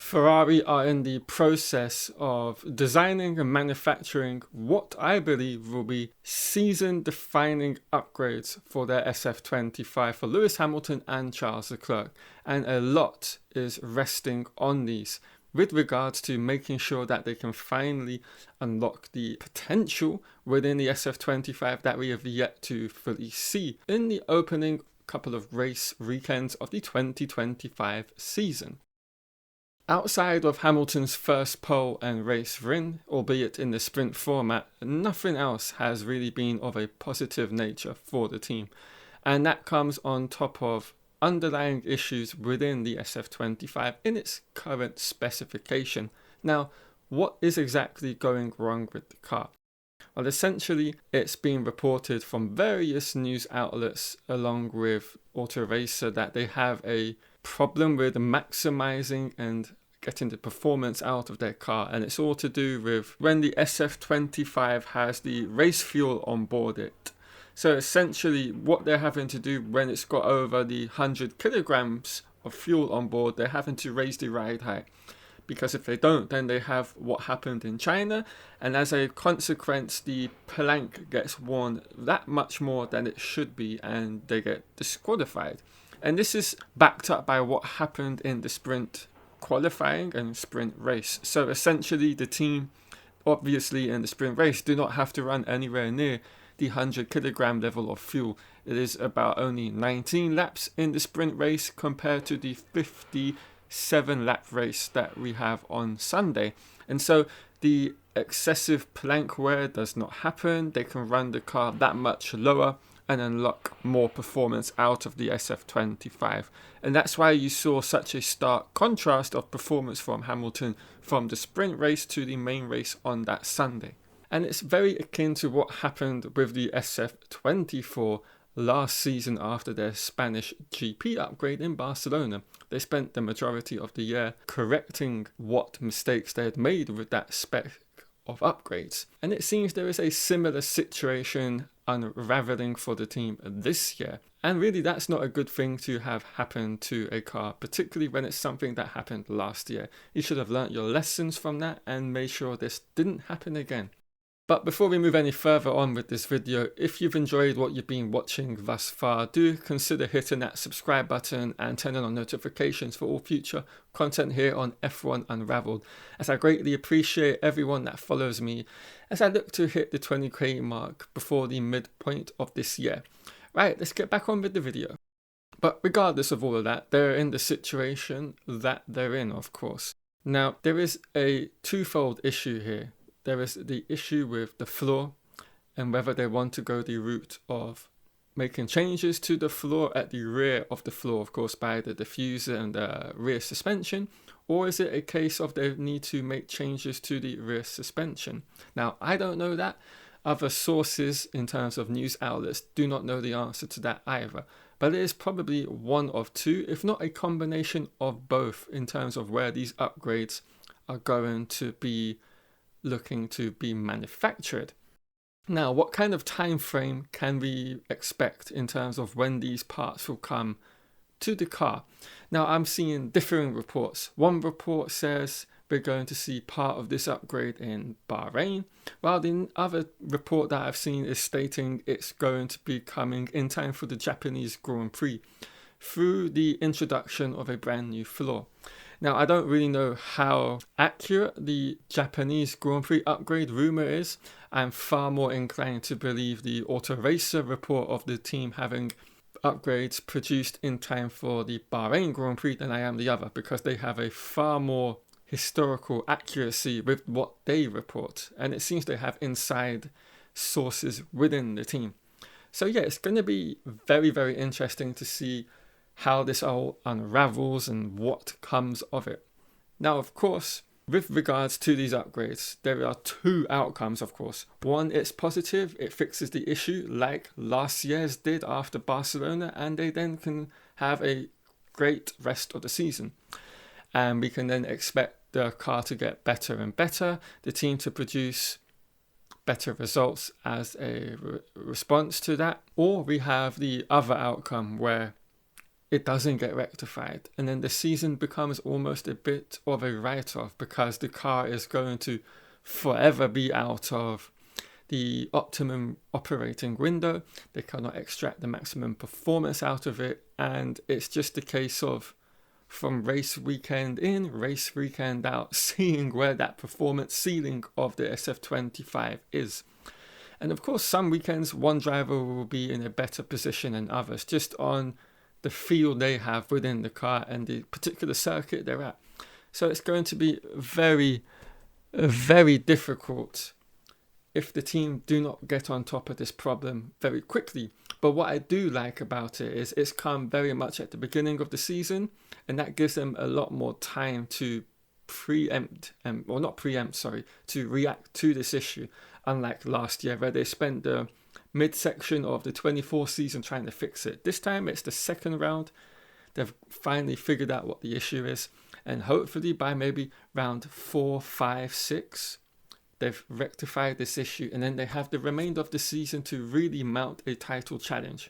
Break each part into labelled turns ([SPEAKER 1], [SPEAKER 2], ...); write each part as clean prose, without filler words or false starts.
[SPEAKER 1] Ferrari are in the process of designing and manufacturing what I believe will be season-defining upgrades for their SF-25 for Lewis Hamilton and Charles Leclerc, and a lot is resting on these with regards to making sure that they can finally unlock the potential within the SF-25 that we have yet to fully see in the opening couple of race weekends of the 2025 season. Outside of Hamilton's first pole and race win, albeit in the sprint format, nothing else has really been of a positive nature for the team. And that comes on top of underlying issues within the SF-25 in its current specification. Now, what is exactly going wrong with the car? Well, essentially, it's been reported from various news outlets along with Autoracer that they have a problem with maximizing and getting the performance out of their car, and it's all to do with when the SF-25 has the race fuel on board it. So essentially what they're having to do when it's got over the 100 kilograms of fuel on board, they're having to raise the ride height, because if they don't, then they have what happened in China, and as a consequence the plank gets worn that much more than it should be and they get disqualified. And this is backed up by what happened in the sprint qualifying and sprint race. So essentially the team, obviously in the sprint race, do not have to run anywhere near the 100 kilogram level of fuel. It is about only 19 laps in the sprint race compared to the 57 lap race that we have on Sunday. And so the excessive plank wear does not happen. They can run the car that much lower and unlock more performance out of the SF-25. And that's why you saw such a stark contrast of performance from Hamilton from the sprint race to the main race on that Sunday. And it's very akin to what happened with the SF-24 last season after their Spanish GP upgrade in Barcelona. They spent the majority of the year correcting what mistakes they had made with that spec of upgrades. And it seems there is a similar situation unraveling for the team this year. And really that's not a good thing to have happen to a car, particularly when it's something that happened last year. You should have learnt your lessons from that and made sure this didn't happen again. But before we move any further on with this video, if you've enjoyed what you've been watching thus far, do consider hitting that subscribe button and turning on notifications for all future content here on F1 Unraveled, as I greatly appreciate everyone that follows me as I look to hit the 20k mark before the midpoint of this year. Right, let's get back on with the video. But regardless of all of that, they're in the situation that they're in, of course. Now, there is a twofold issue here. There is the issue with the floor and whether they want to go the route of making changes to the floor at the rear of the floor, of course, by the diffuser and the rear suspension, or is it a case of they need to make changes to the rear suspension? Now, I don't know that. Other sources in terms of news outlets do not know the answer to that either. But it is probably one of two, if not a combination of both, in terms of where these upgrades are going to be looking to be manufactured. Now, what kind of time frame can we expect in terms of when these parts will come to the car? Now, I'm seeing differing reports. One report says we're going to see part of this upgrade in Bahrain, while the other report that I've seen is stating it's going to be coming in time for the Japanese Grand Prix through the introduction of a brand new floor. Now, I don't really know how accurate the Japanese Grand Prix upgrade rumour is. I'm far more inclined to believe the Autoracer report of the team having upgrades produced in time for the Bahrain Grand Prix than I am the other, because they have a far more historical accuracy with what they report, and it seems they have inside sources within the team. So yeah, it's going to be very, very interesting to see how this all unravels and what comes of it. Now, of course, with regards to these upgrades, there are two outcomes, of course. One, it's positive, it fixes the issue like last year's did after Barcelona, and they then can have a great rest of the season. And we can then expect the car to get better and better, the team to produce better results as a response to that. Or we have the other outcome where it doesn't get rectified. And then the season becomes almost a bit of a write-off because the car is going to forever be out of the optimum operating window. They cannot extract the maximum performance out of it. And it's just a case of, from race weekend in, race weekend out, seeing where that performance ceiling of the SF-25 is. And of course, some weekends, one driver will be in a better position than others, just on the feel they have within the car and the particular circuit they're at. So it's going to be very, very difficult if the team do not get on top of this problem very quickly. But what I do like about it is it's come very much at the beginning of the season, and that gives them a lot more time to to react to this issue, unlike last year where they spent the midsection of the 24 season trying to fix it. This time it's the second round. They've finally figured out what the issue is, and hopefully by maybe round 4, 5, 6, they've rectified this issue, and then they have the remainder of the season to really mount a title challenge.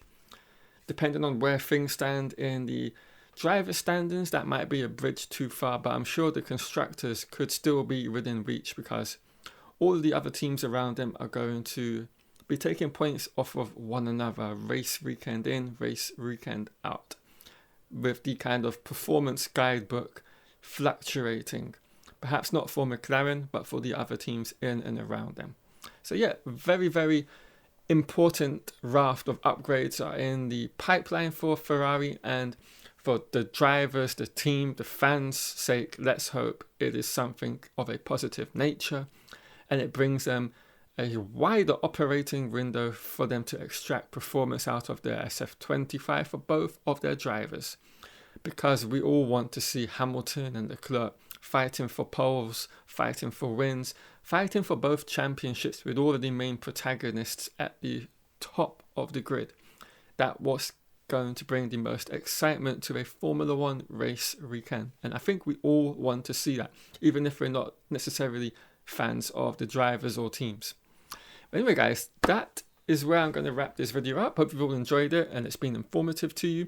[SPEAKER 1] Depending on where things stand in the driver standings, that might be a bridge too far, but I'm sure the constructors could still be within reach because all of the other teams around them are going to be taking points off of one another, race weekend in, race weekend out, with the kind of performance guidebook fluctuating. Perhaps not for McLaren, but for the other teams in and around them. So yeah, very, very important raft of upgrades are in the pipeline for Ferrari, and for the drivers, the team, the fans' sake, let's hope it is something of a positive nature and it brings them a wider operating window for them to extract performance out of their SF-25 for both of their drivers. Because we all want to see Hamilton and Leclerc fighting for poles, fighting for wins, fighting for both championships with all of the main protagonists at the top of the grid. That was going to bring the most excitement to a Formula One race weekend. And I think we all want to see that, even if we're not necessarily fans of the drivers or teams. But anyway, guys, that is where I'm going to wrap this video up. Hope you've all enjoyed it and it's been informative to you.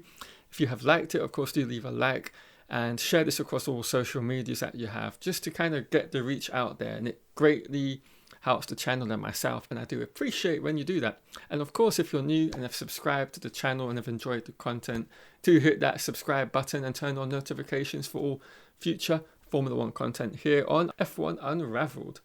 [SPEAKER 1] If you have liked it, of course, do leave a like and share this across all social medias that you have, just to kind of get the reach out there. And it greatly helps the channel and myself, and I do appreciate when you do that. And of course, if you're new and have subscribed to the channel and have enjoyed the content, do hit that subscribe button and turn on notifications for all future Formula One content here on F1 Unraveled.